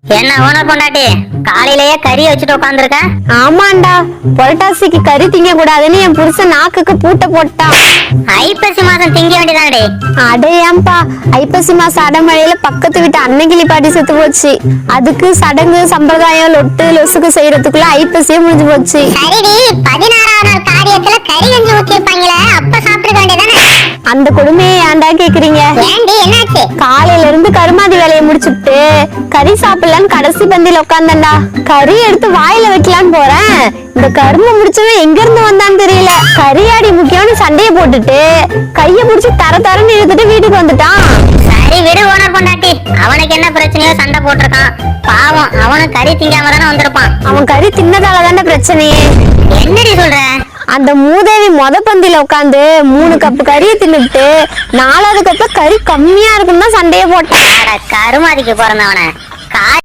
என்ன ஓனர் பொண்டாட்டி காலையிலேயே கறி வச்சுட்டு உட்காந்துருக்க? ஆமாண்டா, புரட்டாசிக்கு கறி திங்க கூடாதுன்னு என் புருஷன் நாக்குக்கு பூட்ட போட்டான். ஐப்பசி மாசம் திங்க வேண்டியதானே? அடையாம்பா, ஐப்பசி மாசம் அடமழையில பக்கத்து வீட்டு அன்னைக்கிளி பாட்டி செத்து போச்சு. அதுக்கு சடங்கு சம்பிரதாயம் லொட்டு லொசுக்கு செய்யறதுக்குள்ள ஐப்பசியே முடிஞ்சு போச்சு. சரிடி, 16ஆம் நாள் காரியத்துல கறி கஞ்சி ஊத்தி வைப்பாங்களே, அப்ப சாப்பிட வேண்டியதானே? அந்த கொடுமையை ஏன்டா கேக்குறீங்க? ஏண்டி, என்னாச்சு? காலையில இருந்து கருமாதி வேலையை முடிச்சுட்டு கறி சாப்பிடலான்னு கடைசி பந்தியில உட்காந்தண்டா. கறி எடுத்து வாயில வைக்கலான்னு போறேன், இந்த கரும்பு முடிச்சவன் எங்க இருந்து வந்தான்னு தெரியல. கறியாடி முக்கியம்னு சண்டைய போட்டுட்டு கைய புடிச்சு தர தரன்னு இழுத்துட்டு வீட்டுக்கு வந்துட்டான். சரி விடு ஓனர் பொண்டாட்டி, அவனுக்கு என்ன பிரச்சனையோ சண்டை போட்டிருக்கான். பாவம், அவனும் கறி திங்காம தானே வந்திருப்பான். அவன் கறி தின்னதால தானே பிரச்சனையே. என்னடி சொல்ற? அந்த மூதேவி மொத பந்தியில உட்காந்து 3 கப்பு கறியை தின்னுட்டு 4வது கப்புல கறி கம்மியா இருக்குன்னு தான் சண்டைய போட்டான். கருமாதிக்கு பிறந்தவன